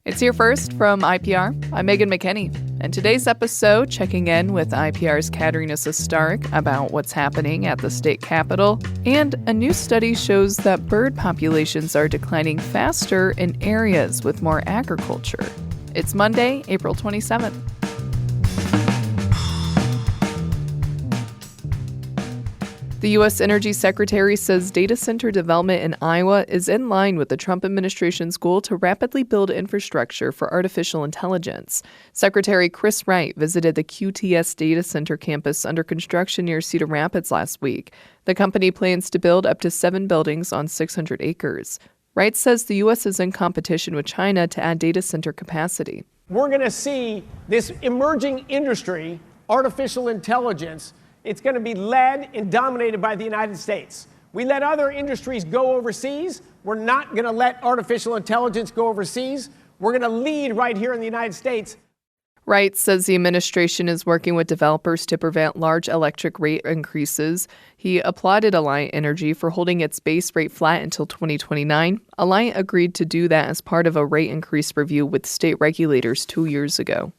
It's Here First from IPR. I'm Megan McKinney, and today's episode checking in with IPR's Katerina Stark about what's happening at the state capitol, and a new study shows that bird populations are declining faster in areas with more agriculture. It's Monday, April 27th. The U.S. Energy Secretary says data center development in Iowa is in line with the Trump administration's goal to rapidly build infrastructure for artificial intelligence. Secretary Chris Wright visited the QTS data center campus under construction near Cedar Rapids last week. The company plans to build up to 7 buildings on 600 acres. Wright says the U.S. is in competition with China to add data center capacity. We're going to see this emerging industry, artificial intelligence. It's going to be led and dominated by the United States. We let other industries go overseas. We're not going to let artificial intelligence go overseas. We're going to lead right here in the United States. Wright says the administration is working with developers to prevent large electric rate increases. He applauded Alliant Energy for holding its base rate flat until 2029. Alliant agreed to do that as part of a rate increase review with state regulators 2 years ago.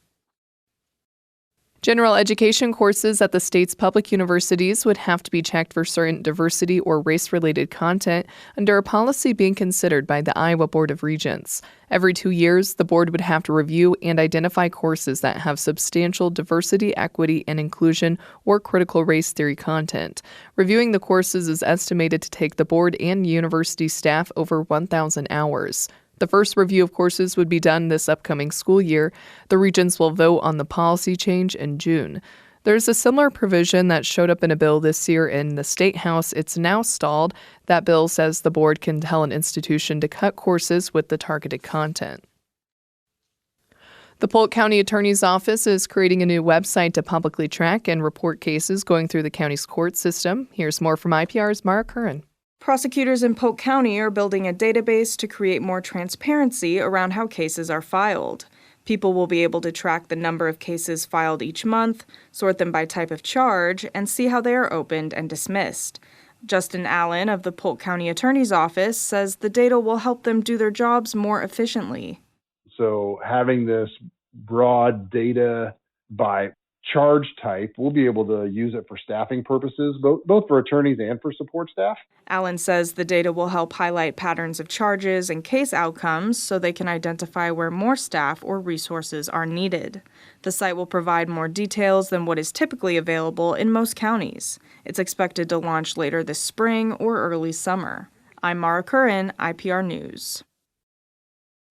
General education courses at the state's public universities would have to be checked for certain diversity or race-related content under a policy being considered by the Iowa Board of Regents. Every 2 years, the board would have to review and identify courses that have substantial diversity, equity, and inclusion or critical race theory content. Reviewing the courses is estimated to take the board and university staff over 1,000 hours. The first review of courses would be done this upcoming school year. The regents will vote on the policy change in June. There's a similar provision that showed up in a bill this year in the State House. It's now stalled. That bill says the board can tell an institution to cut courses with the targeted content. The Polk County Attorney's Office is creating a new website to publicly track and report cases going through the county's court system. Here's more from IPR's Mara Curran. Prosecutors in Polk County are building a database to create more transparency around how cases are filed. People will be able to track the number of cases filed each month, sort them by type of charge, and see how they are opened and dismissed. Justin Allen of the Polk County Attorney's Office says the data will help them do their jobs more efficiently. So having this broad data by charge type, we'll be able to use it for staffing purposes, both for attorneys and for support staff. Allen says the data will help highlight patterns of charges and case outcomes so they can identify where more staff or resources are needed. The site will provide more details than what is typically available in most counties. It's expected to launch later this spring or early summer. I'm Mara Curran, IPR News.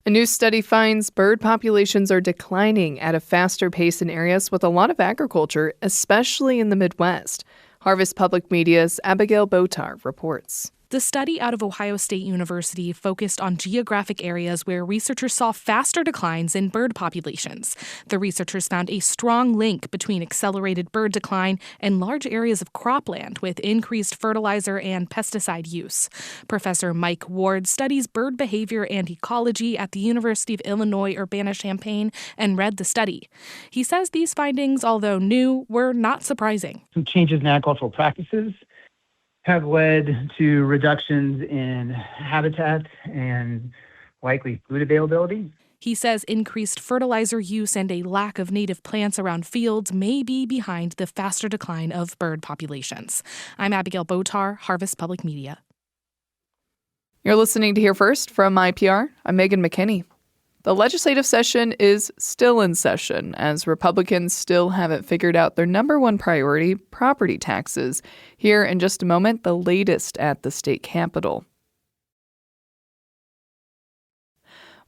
A new study finds bird populations are declining at a faster pace in areas with a lot of agriculture, especially in the Midwest. Harvest Public Media's Abigail Botar reports. The study out of Ohio State University focused on geographic areas where researchers saw faster declines in bird populations. The researchers found a strong link between accelerated bird decline and large areas of cropland with increased fertilizer and pesticide use. Professor Mike Ward studies bird behavior and ecology at the University of Illinois Urbana-Champaign and read the study. He says these findings, although new, were not surprising. Some changes in agricultural practices have led to reductions in habitat and likely food availability. He says increased fertilizer use and a lack of native plants around fields may be behind the faster decline of bird populations. I'm Abigail Botar, Harvest Public Media. You're listening to Here First from IPR. I'm Megan McKinney. The legislative session is still in session as Republicans still haven't figured out their number one priority, property taxes. Here in just a moment, the latest at the state capitol.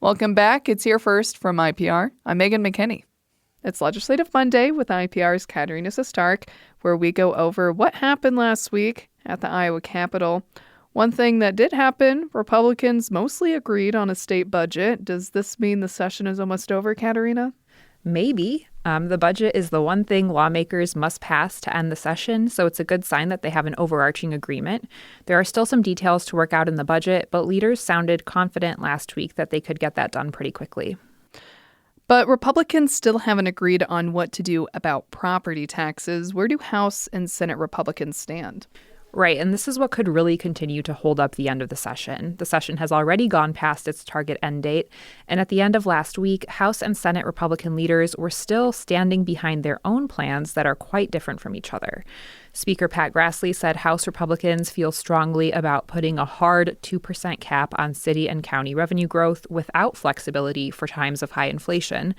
Welcome back. It's Here First from IPR. I'm Megan McKinney. It's Legislative Monday with IPR's Katerina Stark, where we go over what happened last week at the Iowa Capitol. One thing that did happen, Republicans mostly agreed on a state budget. Does this mean the session is almost over, Katerina? Maybe. The budget is the one thing lawmakers must pass to end the session, so it's a good sign that they have an overarching agreement. There are still some details to work out in the budget, but leaders sounded confident last week that they could get that done pretty quickly. But Republicans still haven't agreed on what to do about property taxes. Where do House and Senate Republicans stand? Right, and this is what could really continue to hold up the end of the session. The session has already gone past its target end date, and at the end of last week, House and Senate Republican leaders were still standing behind their own plans that are quite different from each other. Speaker Pat Grassley said House Republicans feel strongly about putting a hard 2% cap on city and county revenue growth without flexibility for times of high inflation.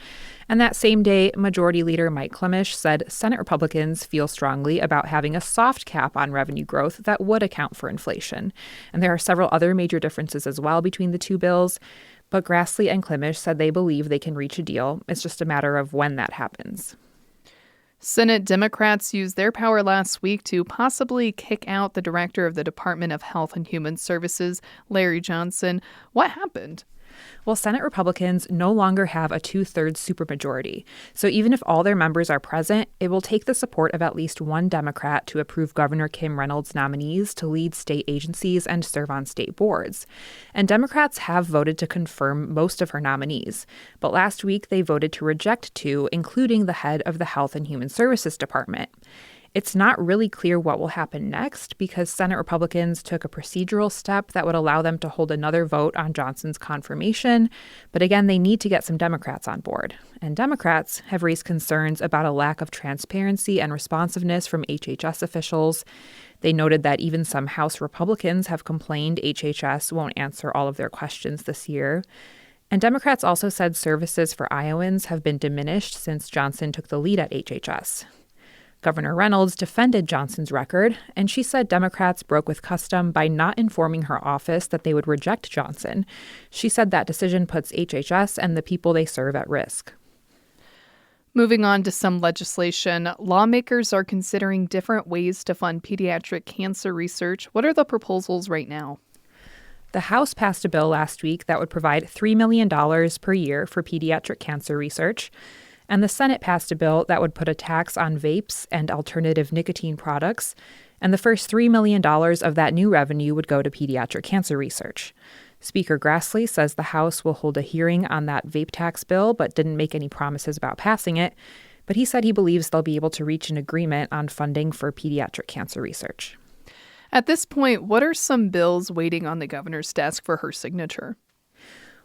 And that same day, Majority Leader Mike Clemish said Senate Republicans feel strongly about having a soft cap on revenue growth that would account for inflation. And there are several other major differences as well between the two bills. But Grassley and Clemish said they believe they can reach a deal. It's just a matter of when that happens. Senate Democrats used their power last week to possibly kick out the director of the Department of Health and Human Services, Larry Johnson. What happened? Well, Senate Republicans no longer have a 2/3 supermajority. So even if all their members are present, it will take the support of at least one Democrat to approve Governor Kim Reynolds' nominees to lead state agencies and serve on state boards. And Democrats have voted to confirm most of her nominees. But last week, they voted to reject two, including the head of the Health and Human Services Department. It's not really clear what will happen next because Senate Republicans took a procedural step that would allow them to hold another vote on Johnson's confirmation. But again, they need to get some Democrats on board. And Democrats have raised concerns about a lack of transparency and responsiveness from HHS officials. They noted that even some House Republicans have complained HHS won't answer all of their questions this year. And Democrats also said services for Iowans have been diminished since Johnson took the lead at HHS. Governor Reynolds defended Johnson's record, and she said Democrats broke with custom by not informing her office that they would reject Johnson. She said that decision puts HHS and the people they serve at risk. Moving on to some legislation, lawmakers are considering different ways to fund pediatric cancer research. What are the proposals right now? The House passed a bill last week that would provide $3 million per year for pediatric cancer research. And the Senate passed a bill that would put a tax on vapes and alternative nicotine products, and the first $3 million of that new revenue would go to pediatric cancer research. Speaker Grassley says the House will hold a hearing on that vape tax bill, but didn't make any promises about passing it. But he said he believes they'll be able to reach an agreement on funding for pediatric cancer research. At this point, what are some bills waiting on the governor's desk for her signature?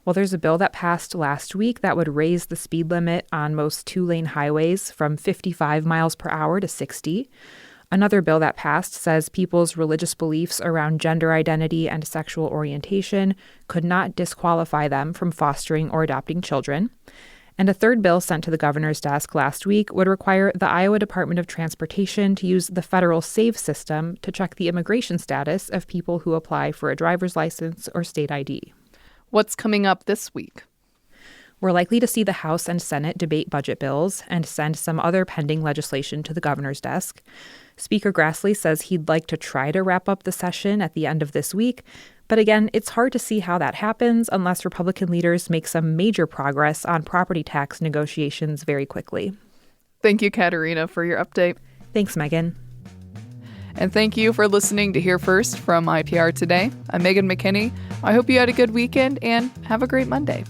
Well, there's a bill that passed last week that would raise the speed limit on most two-lane highways from 55 miles per hour to 60. Another bill that passed says people's religious beliefs around gender identity and sexual orientation could not disqualify them from fostering or adopting children. And a third bill sent to the governor's desk last week would require the Iowa Department of Transportation to use the federal SAVE system to check the immigration status of people who apply for a driver's license or state ID. What's coming up this week? We're likely to see the House and Senate debate budget bills and send some other pending legislation to the governor's desk. Speaker Grassley says he'd like to try to wrap up the session at the end of this week. But again, it's hard to see how that happens unless Republican leaders make some major progress on property tax negotiations very quickly. Thank you, Katerina, for your update. Thanks, Megan. And thank you for listening to Hear First from IPR Today. I'm Megan McKinney. I hope you had a good weekend and have a great Monday.